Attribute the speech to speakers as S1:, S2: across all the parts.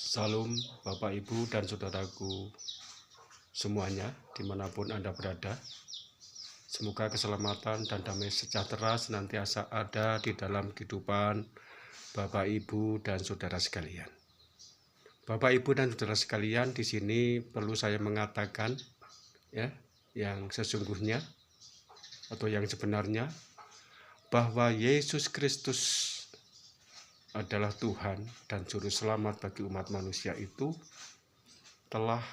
S1: Salam Bapak Ibu dan saudaraku semuanya dimanapun Anda berada. Semoga keselamatan dan damai sejahtera senantiasa ada di dalam kehidupan Bapak Ibu dan saudara sekalian. Bapak Ibu dan saudara sekalian, di sini perlu saya mengatakan yang sesungguhnya atau yang sebenarnya, bahwa Yesus Kristus adalah Tuhan dan Juru Selamat bagi umat manusia itu telah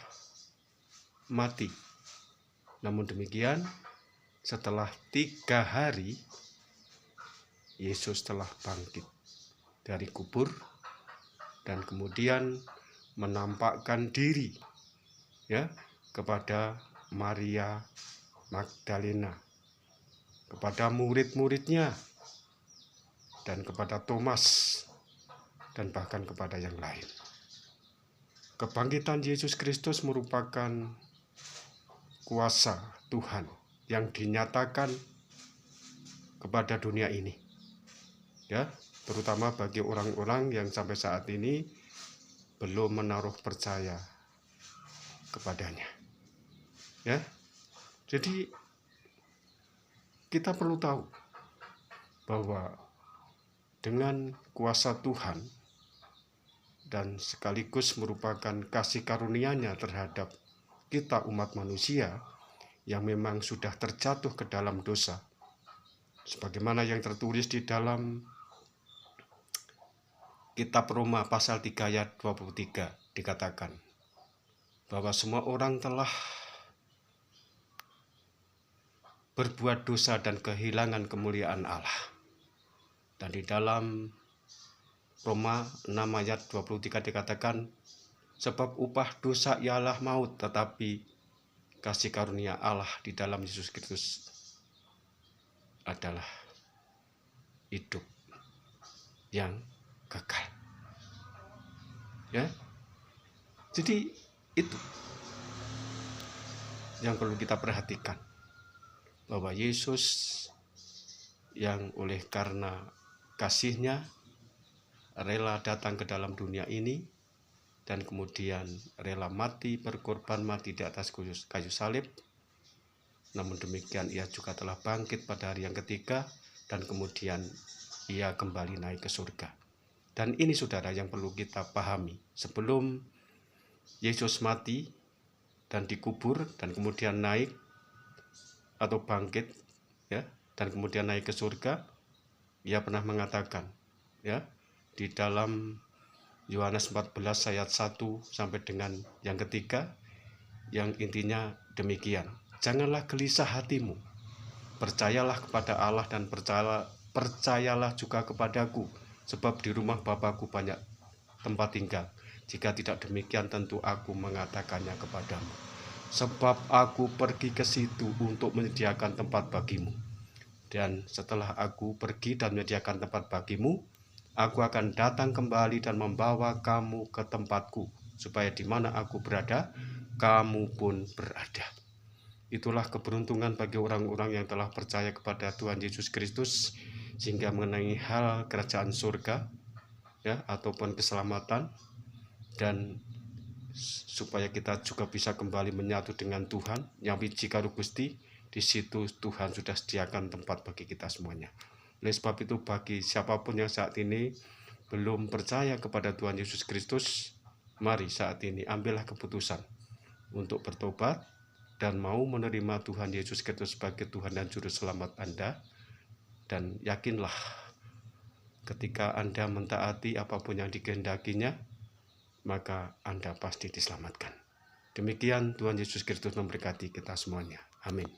S1: mati. Namun demikian, setelah 3 hari, Yesus telah bangkit dari kubur dan kemudian menampakkan diri kepada Maria Magdalena, kepada murid-muridnya, dan kepada Thomas, dan bahkan kepada yang lain. Kebangkitan Yesus Kristus merupakan kuasa Tuhan yang dinyatakan kepada dunia ini, terutama bagi orang-orang yang sampai saat ini belum menaruh percaya kepadanya. Jadi kita perlu tahu bahwa dengan kuasa Tuhan dan sekaligus merupakan kasih karunia-Nya terhadap kita umat manusia yang memang sudah terjatuh ke dalam dosa, sebagaimana yang tertulis di dalam kitab Roma pasal 3 ayat 23 dikatakan bahwa semua orang telah berbuat dosa dan kehilangan kemuliaan Allah. Dan di dalam Roma 6 ayat 23 dikatakan, sebab upah dosa ialah maut, tetapi kasih karunia Allah di dalam Yesus Kristus adalah hidup yang kekal. Jadi itu yang perlu kita perhatikan, bahwa Yesus yang oleh karena kasih-Nya rela datang ke dalam dunia ini dan kemudian rela mati, berkorban mati di atas kayu salib. Namun demikian ia juga telah bangkit pada hari yang ketiga dan kemudian ia kembali naik ke surga. Dan ini saudara yang perlu kita pahami, sebelum Yesus mati dan dikubur dan kemudian naik atau bangkit dan kemudian naik ke surga, ia pernah mengatakan di dalam Yohanes 14 ayat 1 sampai dengan yang ketiga, yang intinya demikian: janganlah gelisah hatimu, percayalah kepada Allah dan percayalah juga kepadaku, sebab di rumah Bapa-Ku banyak tempat tinggal. Jika tidak demikian, tentu aku mengatakannya kepadamu, sebab aku pergi ke situ untuk menyediakan tempat bagimu. Dan setelah aku pergi dan menyediakan tempat bagimu, aku akan datang kembali dan membawa kamu ke tempatku, supaya di mana aku berada, kamu pun berada. Itulah keberuntungan bagi orang-orang yang telah percaya kepada Tuhan Yesus Kristus, sehingga mengenai hal kerajaan surga ataupun keselamatan, dan supaya kita juga bisa kembali menyatu dengan Tuhan, yang jika Gusti, di situ Tuhan sudah sediakan tempat bagi kita semuanya. Oleh sebab itu, bagi siapapun yang saat ini belum percaya kepada Tuhan Yesus Kristus, mari saat ini ambillah keputusan untuk bertobat dan mau menerima Tuhan Yesus Kristus sebagai Tuhan dan Juru Selamat Anda. Dan yakinlah, ketika Anda mentaati apapun yang dikehendakinya, maka Anda pasti diselamatkan. Demikian, Tuhan Yesus Kristus memberkati kita semuanya. Amin.